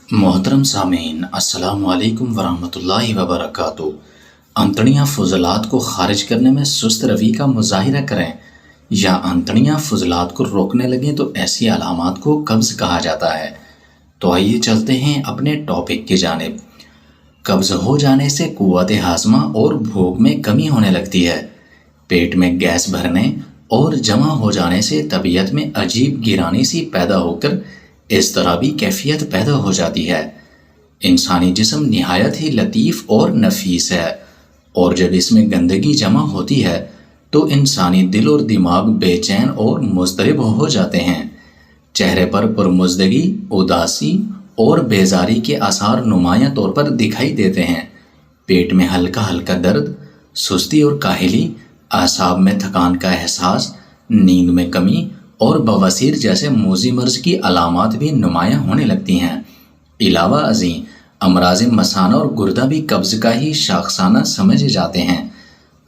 محترم سامعین، السلام علیکم ورحمۃ اللہ وبرکاتہ۔ انتڑیاں فضلات کو خارج کرنے میں سست روی کا مظاہرہ کریں یا انتڑیاں فضلات کو روکنے لگیں تو ایسی علامات کو قبض کہا جاتا ہے۔ تو آئیے چلتے ہیں اپنے ٹاپک کی جانب۔ قبض ہو جانے سے قوت ہاضمہ اور بھوک میں کمی ہونے لگتی ہے۔ پیٹ میں گیس بھرنے اور جمع ہو جانے سے طبیعت میں عجیب گرانی سی پیدا ہو کر اضطرابی کیفیت پیدا ہو جاتی ہے۔ انسانی جسم نہایت ہی لطیف اور نفیس ہے، اور جب اس میں گندگی جمع ہوتی ہے تو انسانی دل اور دماغ بے چین اور مضطرب ہو جاتے ہیں۔ چہرے پر پرمزدگی، اداسی اور بیزاری کے آثار نمایاں طور پر دکھائی دیتے ہیں۔ پیٹ میں ہلکا ہلکا درد، سستی اور کاہلی، اعصاب میں تھکان کا احساس، نیند میں کمی اور بواسیر جیسے موذی مرض کی علامات بھی نمایاں ہونے لگتی ہیں۔ علاوہ ازیں امراض مثانہ اور گردہ بھی قبض کا ہی شاخسانہ سمجھے جاتے ہیں۔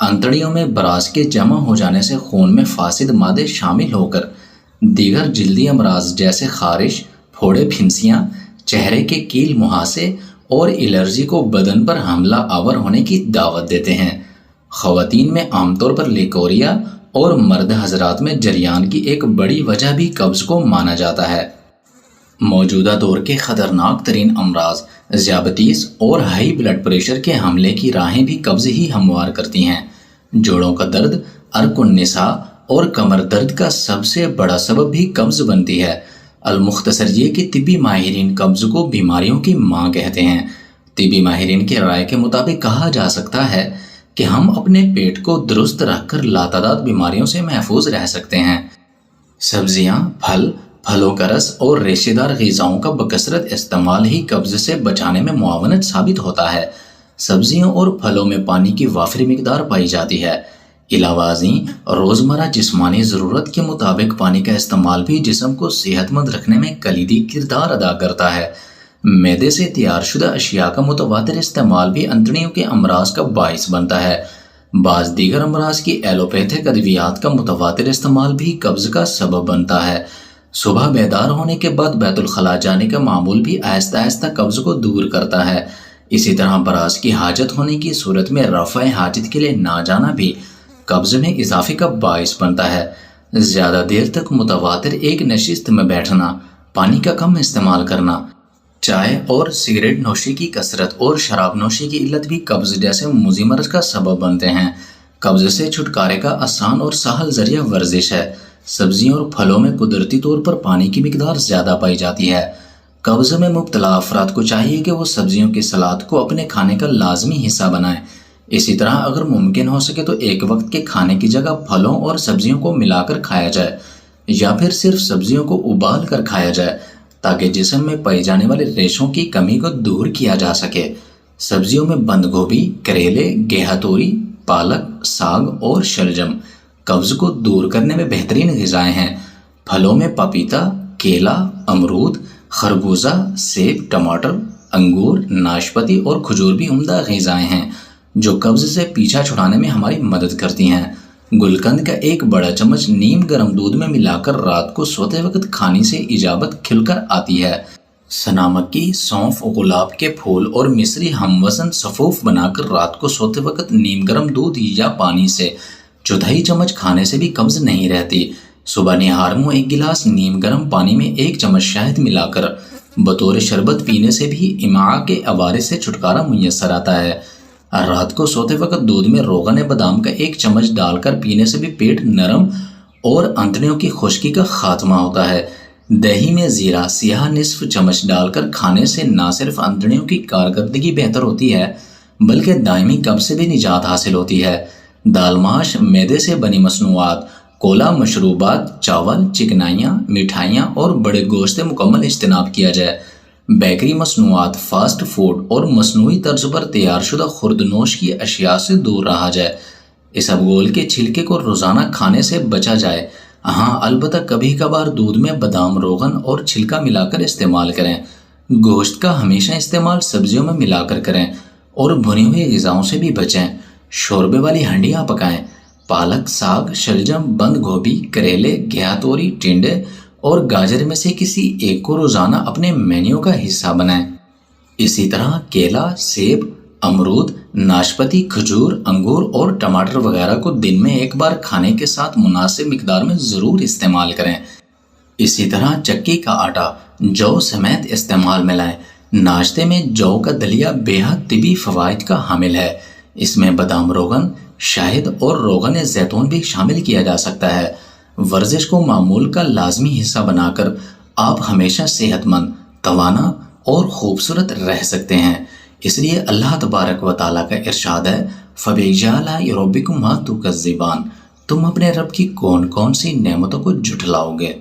انتڑیوں میں براز کے جمع ہو جانے سے خون میں فاسد مادے شامل ہو کر دیگر جلدی امراض جیسے خارش، پھوڑے، پھنسیاں، چہرے کے کیل مہاسے اور الرجی کو بدن پر حملہ آور ہونے کی دعوت دیتے ہیں۔ خواتین میں عام طور پر لیکوریا اور مرد حضرات میں جریان کی ایک بڑی وجہ بھی قبض کو مانا جاتا ہے۔ موجودہ دور کے خطرناک ترین امراض ذیابیطس اور ہائی بلڈ پریشر کے حملے کی راہیں بھی قبض ہی ہموار کرتی ہیں۔ جوڑوں کا درد، عرق النساء اور کمر درد کا سب سے بڑا سبب بھی قبض بنتی ہے۔ المختصر یہ کہ طبی ماہرین قبض کو بیماریوں کی ماں کہتے ہیں۔ طبی ماہرین کے رائے کے مطابق کہا جا سکتا ہے کہ ہم اپنے پیٹ کو درست رکھ کر لاتعداد بیماریوں سے محفوظ رہ سکتے ہیں۔ سبزیاں، پھل، پھلوں کا رس اور ریشے دار غذاؤں کا بکثرت استعمال ہی قبض سے بچانے میں معاونت ثابت ہوتا ہے۔ سبزیوں اور پھلوں میں پانی کی وافر مقدار پائی جاتی ہے۔ علاوہ ازیں روزمرہ جسمانی ضرورت کے مطابق پانی کا استعمال بھی جسم کو صحت مند رکھنے میں کلیدی کردار ادا کرتا ہے۔ معدے سے تیار شدہ اشیاء کا متواتر استعمال بھی انتڑیوں کے امراض کا باعث بنتا ہے۔ بعض دیگر امراض کی ایلوپیتھک ادویات کا متواتر استعمال بھی قبض کا سبب بنتا ہے۔ صبح بیدار ہونے کے بعد بیت الخلاء جانے کا معمول بھی آہستہ آہستہ قبض کو دور کرتا ہے۔ اسی طرح براز کی حاجت ہونے کی صورت میں رفع حاجت کے لیے نہ جانا بھی قبض میں اضافے کا باعث بنتا ہے۔ زیادہ دیر تک متواتر ایک نشست میں بیٹھنا، پانی کا کم استعمال کرنا، چائے اور سگریٹ نوشی کی کثرت اور شراب نوشی کی علت بھی قبض جیسے موذی مرض کا سبب بنتے ہیں۔ قبض سے چھٹکارے کا آسان اور سہل ذریعہ ورزش ہے۔ سبزیوں اور پھلوں میں قدرتی طور پر پانی کی مقدار زیادہ پائی جاتی ہے۔ قبض میں مبتلا افراد کو چاہیے کہ وہ سبزیوں کی سلاد کو اپنے کھانے کا لازمی حصہ بنائیں۔ اسی طرح اگر ممکن ہو سکے تو ایک وقت کے کھانے کی جگہ پھلوں اور سبزیوں کو ملا کر کھایا جائے، یا پھر صرف سبزیوں کو ابال کر کھایا جائے تاکہ جسم میں پائی جانے والے ریشوں کی کمی کو دور کیا جا سکے۔ سبزیوں میں بند گوبھی، کریلے، گیہا توری، پالک، ساگ اور شلجم قبض کو دور کرنے میں بہترین غذائیں ہیں۔ پھلوں میں پپیتا، کیلا، امرود، خربوزہ، سیب، ٹماٹر، انگور، ناشپاتی اور کھجور بھی عمدہ غذائیں ہیں جو قبض سے پیچھا چھڑانے میں ہماری مدد کرتی ہیں۔ گلقند کا ایک بڑا چمچ نیم گرم دودھ میں ملا کر رات کو سوتے وقت کھانے سے اجابت کھل کر آتی ہے۔ سنا مکی، سونف، گلاب کے پھول اور مصری ہم وزن صفوف بنا کر رات کو سوتے وقت نیم گرم دودھ یا پانی سے چوتھائی چمچ کھانے سے بھی قبض نہیں رہتی۔ صبح نہار منہ ایک گلاس نیم گرم پانی میں ایک چمچ شہد ملا کر بطور شربت پینے سے بھی امعاء کے عوارض سے چھٹکارا میسر آتا ہے۔ رات کو سوتے وقت دودھ میں روغن بادام کا ایک چمچ ڈال کر پینے سے بھی پیٹ نرم اور انتڑیوں کی خشکی کا خاتمہ ہوتا ہے۔ دہی میں زیرہ سیاہ نصف چمچ ڈال کر کھانے سے نہ صرف انتڑیوں کی کارکردگی بہتر ہوتی ہے بلکہ دائمی قبض سے بھی نجات حاصل ہوتی ہے۔ دال ماش، میدے سے بنی مصنوعات، کولا مشروبات، چاول، چکنائیاں، مٹھائیاں اور بڑے گوشت سے مکمل اجتناب کیا جائے۔ بیکری مصنوعات، فاسٹ فوڈ اور مصنوعی طرز پر تیار شدہ خوردنوش کی اشیاء سے دور رہا جائے۔ اسبگول کے چھلکے کو روزانہ کھانے سے بچا جائے۔ ہاں البتہ کبھی کبھار دودھ میں بادام روغن اور چھلکا ملا کر استعمال کریں۔ گوشت کا ہمیشہ استعمال سبزیوں میں ملا کر کریں اور بھنی ہوئی غذاؤں سے بھی بچیں۔ شوربے والی ہنڈیاں پکائیں۔ پالک، ساگ، شلجم، بند گوبھی، کریلے، گیہا توری، ٹنڈے اور گاجر میں سے کسی ایک کو روزانہ اپنے مینیو کا حصہ بنائیں۔ اسی طرح کیلا، سیب، امرود، ناشپاتی، کھجور، انگور اور ٹماٹر وغیرہ کو دن میں ایک بار کھانے کے ساتھ مناسب مقدار میں ضرور استعمال کریں۔ اسی طرح چکی کا آٹا جو سمیت استعمال میں لائیں۔ ناشتے میں جو کا دلیا بے حد طبی فوائد کا حامل ہے۔ اس میں بادام روغن، شہد اور روغن زیتون بھی شامل کیا جا سکتا ہے۔ ورزش کو معمول کا لازمی حصہ بنا کر آپ ہمیشہ صحت مند، توانا اور خوبصورت رہ سکتے ہیں۔ اس لیے اللہ تبارک و تعالیٰ کا ارشاد ہے فَبِآلَاءِ رَبِّكُمَا تُكَذِّبَانِ، تم اپنے رب کی کون کون سی نعمتوں کو جھٹلاؤ گے۔